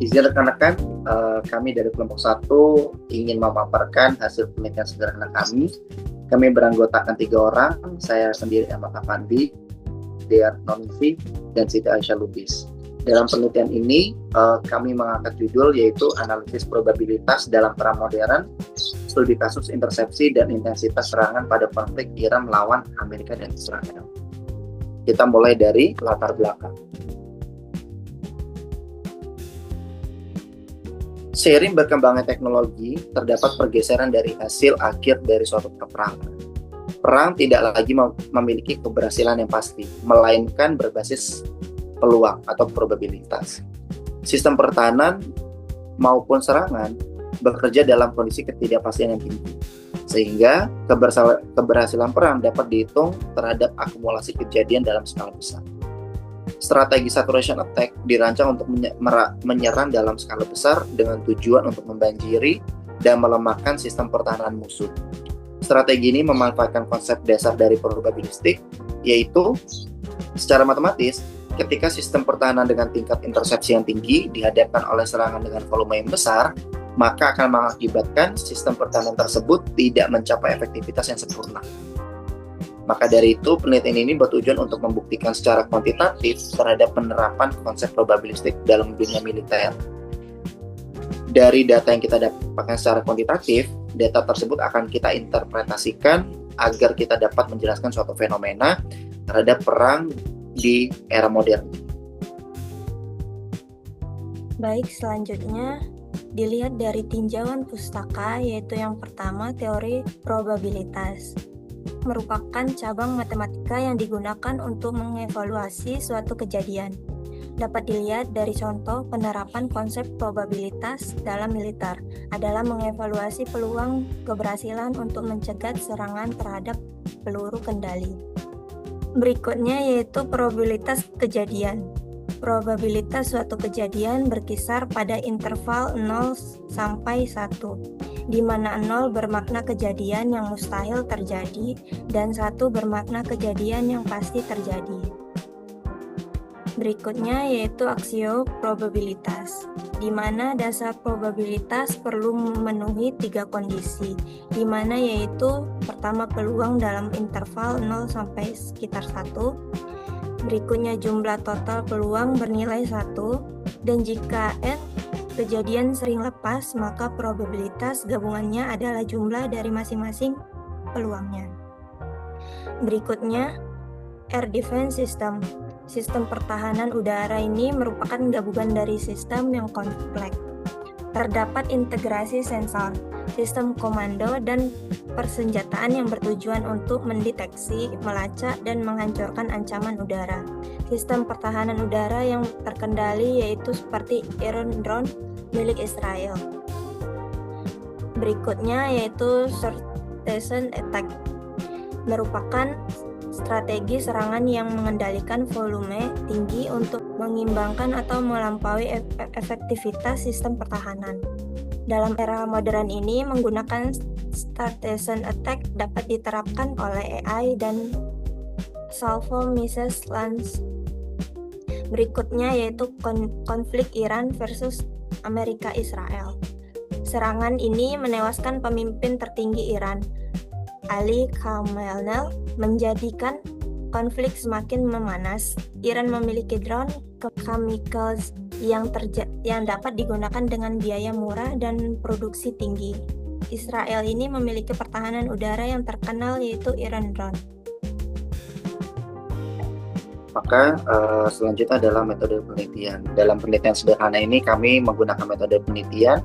Izin rekan-rekan, kami dari kelompok 1 ingin memaparkan hasil penelitian sederhana kami. Kami beranggotakan 3 orang, saya sendiri Ahmad Afandi, Dea Nonfi, dan Siti Aisyah Lubis. Dalam penelitian ini, kami mengangkat judul yaitu analisis probabilitas dalam perang modern, studi kasus intersepsi dan intensitas serangan pada konflik Iran melawan Amerika dan Israel. Kita mulai dari latar belakang. Seiring berkembangnya teknologi, terdapat pergeseran dari hasil akhir dari suatu peperangan. Perang tidak lagi memiliki keberhasilan yang pasti, melainkan berbasis peluang atau probabilitas. Sistem pertahanan maupun serangan bekerja dalam kondisi ketidakpastian yang tinggi, sehingga keberhasilan perang dapat dihitung terhadap akumulasi kejadian dalam skala besar. Strategi saturation attack dirancang untuk menyerang dalam skala besar dengan tujuan untuk membanjiri dan melemahkan sistem pertahanan musuh. Strategi ini memanfaatkan konsep dasar dari probabilistik, yaitu secara matematis, ketika sistem pertahanan dengan tingkat intersepsi yang tinggi dihadapkan oleh serangan dengan volume yang besar, maka akan mengakibatkan sistem pertahanan tersebut tidak mencapai efektivitas yang sempurna. Maka dari itu, penelitian ini bertujuan untuk membuktikan secara kuantitatif terhadap penerapan konsep probabilistik dalam dunia militer. Dari data yang kita dapatkan secara kuantitatif, data tersebut akan kita interpretasikan agar kita dapat menjelaskan suatu fenomena terhadap perang di era modern. Baik, selanjutnya dilihat dari tinjauan pustaka, yaitu yang pertama teori probabilitas. Merupakan cabang matematika yang digunakan untuk mengevaluasi suatu kejadian. Dapat dilihat dari contoh penerapan konsep probabilitas dalam militer adalah mengevaluasi peluang keberhasilan untuk mencegat serangan terhadap peluru kendali. Berikutnya yaitu probabilitas kejadian. Probabilitas suatu kejadian berkisar pada interval 0 sampai 1, di mana 0 bermakna kejadian yang mustahil terjadi dan 1 bermakna kejadian yang pasti terjadi. Berikutnya yaitu aksio probabilitas, di mana dasar probabilitas perlu memenuhi 3 kondisi, di mana yaitu pertama peluang dalam interval 0 sampai sekitar 1, berikutnya jumlah total peluang bernilai 1, dan jika N kejadian sering lepas, maka probabilitas gabungannya adalah jumlah dari masing-masing peluangnya. Berikutnya, Air Defense System. Sistem pertahanan udara ini merupakan gabungan dari sistem yang kompleks. Terdapat integrasi sensor, sistem komando, dan persenjataan yang bertujuan untuk mendeteksi, melacak, dan menghancurkan ancaman udara. Sistem pertahanan udara yang terkendali yaitu seperti Iron Drone milik Israel. Berikutnya yaitu Saturation Attack, merupakan strategi serangan yang mengendalikan volume tinggi untuk mengimbangkan atau melampaui efektivitas sistem pertahanan. Dalam era modern ini, menggunakan Saturation Attack dapat diterapkan oleh AI dan salvo missiles launch. Berikutnya yaitu konflik Iran versus Amerika Israel. Serangan ini menewaskan pemimpin tertinggi Iran, Ali Khamenei, menjadikan konflik semakin memanas. Iran memiliki drone kamikaze yang dapat digunakan dengan biaya murah dan produksi tinggi. Israel ini memiliki pertahanan udara yang terkenal yaitu Iron Drone. Maka selanjutnya adalah metode penelitian. Dalam penelitian sederhana ini kami menggunakan metode penelitian.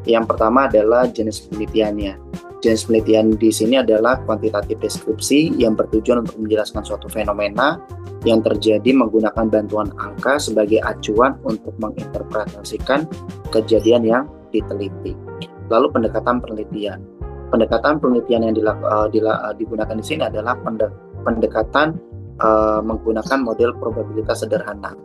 Yang pertama adalah jenis penelitiannya. Jenis penelitian di sini adalah kuantitatif deskripsi yang bertujuan untuk menjelaskan suatu fenomena yang terjadi menggunakan bantuan angka sebagai acuan untuk menginterpretasikan kejadian yang diteliti. Lalu pendekatan penelitian. Pendekatan penelitian yang digunakan di sini adalah pendekatan menggunakan model probabilitas sederhana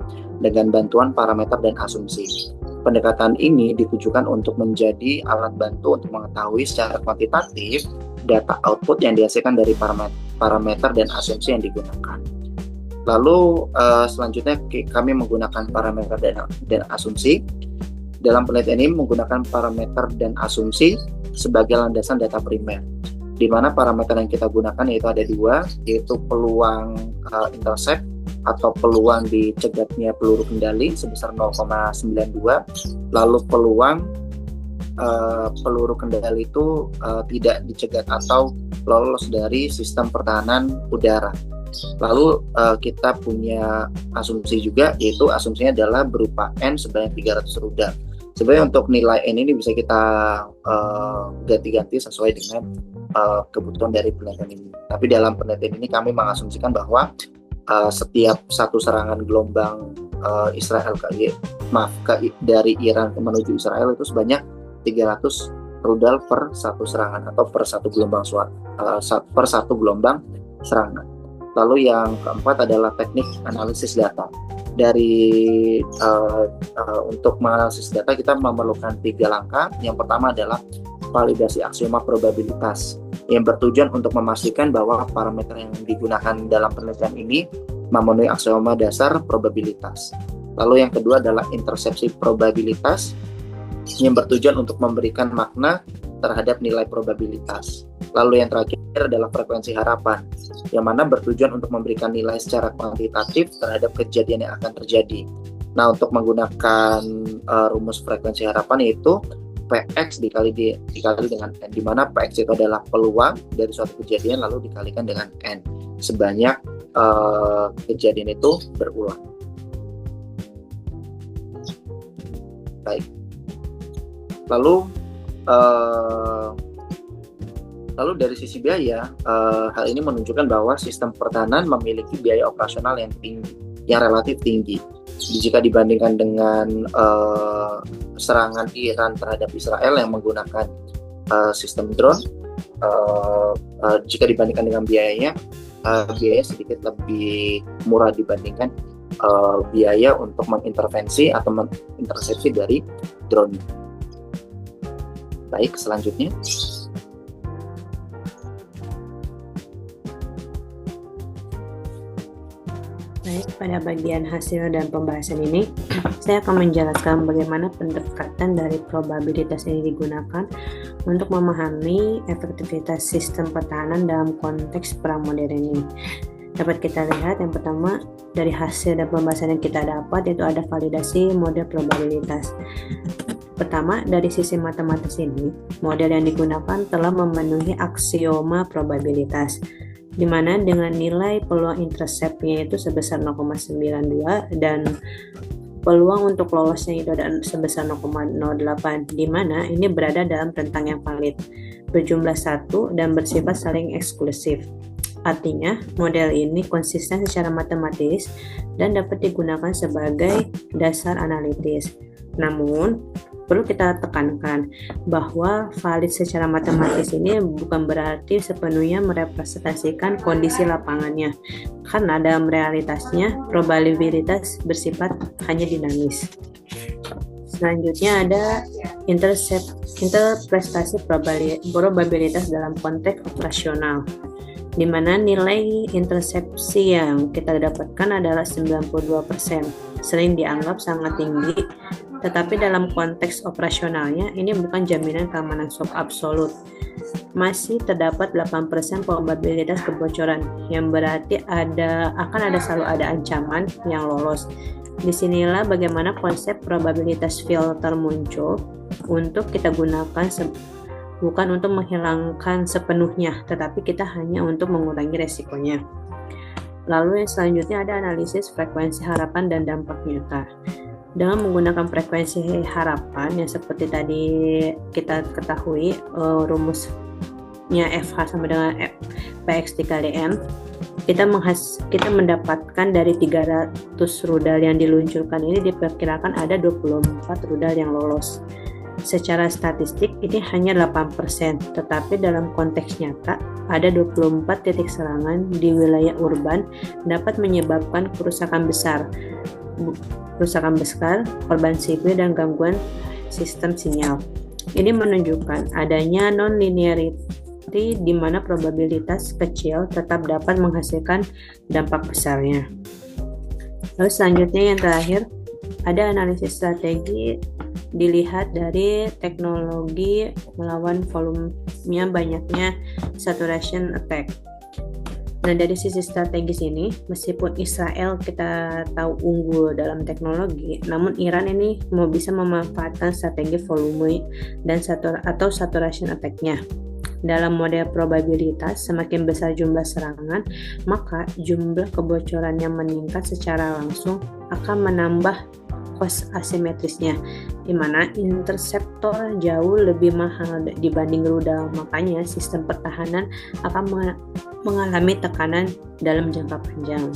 dengan bantuan parameter dan asumsi. Pendekatan ini ditujukan untuk menjadi alat bantu untuk mengetahui secara kuantitatif data output yang dihasilkan dari parameter dan asumsi yang digunakan. Lalu selanjutnya kami menggunakan parameter dan asumsi. Dalam penelitian ini menggunakan parameter dan asumsi sebagai landasan data primer, di mana parameter yang kita gunakan yaitu ada dua, yaitu peluang intercept atau peluang dicegatnya peluru kendali sebesar 0,92, lalu peluang peluru kendali itu tidak dicegat atau lolos dari sistem pertahanan udara. Lalu kita punya asumsi juga, yaitu asumsinya adalah berupa N sebanyak 300 rudal. Sebenarnya untuk nilai N ini bisa kita ganti-ganti sesuai dengan kebutuhan dari penelitian ini. Tapi dalam penelitian ini kami mengasumsikan bahwa setiap satu serangan gelombang Israel dari Iran menuju Israel itu sebanyak 300 rudal per satu serangan atau per satu gelombang serangan. Lalu yang keempat adalah teknik analisis data. Untuk menganalisis data kita memerlukan 3 langkah. Yang pertama adalah validasi aksioma probabilitas yang bertujuan untuk memastikan bahwa parameter yang digunakan dalam penelitian ini memenuhi aksioma dasar probabilitas. Lalu yang kedua adalah intersepsi probabilitas yang bertujuan untuk memberikan makna terhadap nilai probabilitas. Lalu yang terakhir adalah frekuensi harapan, yang mana bertujuan untuk memberikan nilai secara kuantitatif terhadap kejadian yang akan terjadi. Nah, untuk menggunakan rumus frekuensi harapan yaitu PX dikali dengan N, di mana PX itu adalah peluang dari suatu kejadian lalu dikalikan dengan N sebanyak kejadian itu berulang. Baik. Lalu dari sisi biaya, hal ini menunjukkan bahwa sistem pertahanan memiliki biaya operasional yang relatif tinggi jika dibandingkan dengan serangan Iran terhadap Israel yang menggunakan sistem drone. Jika dibandingkan dengan biayanya sedikit lebih murah dibandingkan biaya untuk mengintervensi atau mengintersepsi dari drone. Baik, selanjutnya. Baik, pada bagian hasil dan pembahasan ini, saya akan menjelaskan bagaimana pendekatan dari probabilitas ini digunakan untuk memahami efektivitas sistem pertahanan dalam konteks perang modern ini. Dapat kita lihat yang pertama dari hasil dan pembahasan yang kita dapat yaitu ada validasi model probabilitas. Pertama, dari sisi matematis ini, model yang digunakan telah memenuhi aksioma probabilitas, di mana dengan nilai peluang interceptnya itu sebesar 0,92 dan peluang untuk lolosnya itu ada sebesar 0,08, di mana ini berada dalam rentang yang valid, berjumlah 1 dan bersifat saling eksklusif. Artinya, model ini konsisten secara matematis dan dapat digunakan sebagai dasar analitis. Namun, perlu kita tekankan bahwa valid secara matematis ini bukan berarti sepenuhnya merepresentasikan kondisi lapangannya, karena dalam realitasnya probabilitas bersifat hanya dinamis. Selanjutnya ada interpretasi probabilitas dalam konteks operasional, di mana nilai intersepsi yang kita dapatkan adalah 92%, sering dianggap sangat tinggi, tetapi dalam konteks operasionalnya ini bukan jaminan keamanan absolut. Masih terdapat 8% probabilitas kebocoran, yang berarti akan selalu ada ancaman yang lolos. Disinilah bagaimana konsep probabilitas filter muncul untuk kita gunakan bukan untuk menghilangkan sepenuhnya, tetapi kita hanya untuk mengurangi resikonya. Lalu yang selanjutnya ada analisis frekuensi harapan dan dampak nyata. Dengan menggunakan frekuensi harapan yang seperti tadi kita ketahui, rumusnya FH sama dengan PX dikali N, kita mendapatkan dari 300 rudal yang diluncurkan ini diperkirakan ada 24 rudal yang lolos. Secara statistik ini hanya 8%, tetapi dalam konteks nyata ada 24 titik serangan di wilayah urban dapat menyebabkan kerusakan besar, korban sipil dan gangguan sistem sinyal. Ini menunjukkan adanya non-linearity di mana probabilitas kecil tetap dapat menghasilkan dampak besarnya. Lalu selanjutnya yang terakhir ada analisis strategi dilihat dari teknologi melawan volumenya banyaknya saturation attack. Nah, dari sisi strategis ini, meskipun Israel kita tahu unggul dalam teknologi, namun Iran ini mau bisa memanfaatkan strategi volume dan saturation attack-nya. Dalam model probabilitas, semakin besar jumlah serangan, maka jumlah kebocoran yang meningkat secara langsung akan menambah cost asimetrisnya, di mana interseptor jauh lebih mahal dibanding rudal. Makanya sistem pertahanan akan mengalami tekanan dalam jangka panjang.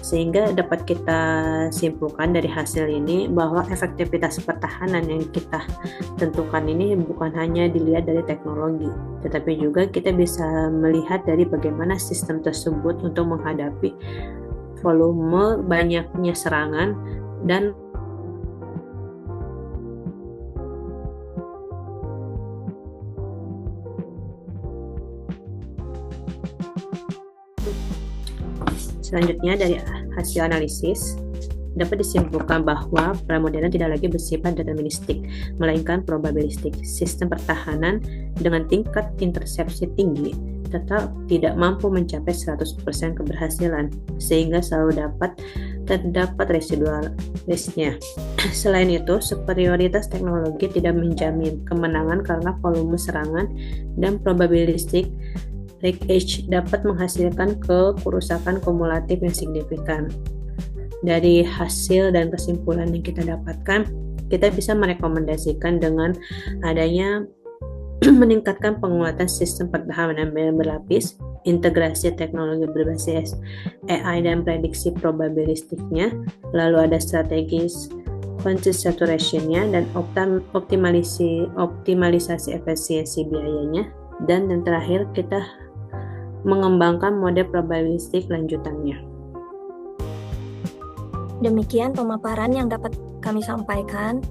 Sehingga dapat kita simpulkan dari hasil ini bahwa efektivitas pertahanan yang kita tentukan ini bukan hanya dilihat dari teknologi, tetapi juga kita bisa melihat dari bagaimana sistem tersebut untuk menghadapi volume banyaknya serangan dan selanjutnya dari hasil analisis dapat disimpulkan bahwa perang modern tidak lagi bersifat deterministik, melainkan probabilistik. Sistem pertahanan dengan tingkat intersepsi tinggi tetap tidak mampu mencapai 100% keberhasilan, sehingga selalu terdapat residual risk-nya. Selain itu, superioritas teknologi tidak menjamin kemenangan karena volume serangan dan probabilistik leakage dapat menghasilkan kerusakan kumulatif yang signifikan. Dari hasil dan kesimpulan yang kita dapatkan, kita bisa merekomendasikan dengan adanya meningkatkan penguatan sistem pertahanan berlapis, integrasi teknologi berbasis AI dan prediksi probabilistiknya, lalu ada strategis quantity saturation-nya dan optimalisasi efisiensi biayanya, dan yang terakhir kita mengembangkan model probabilistik lanjutannya. Demikian pemaparan yang dapat kami sampaikan.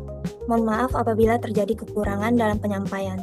Mohon maaf apabila terjadi kekurangan dalam penyampaian.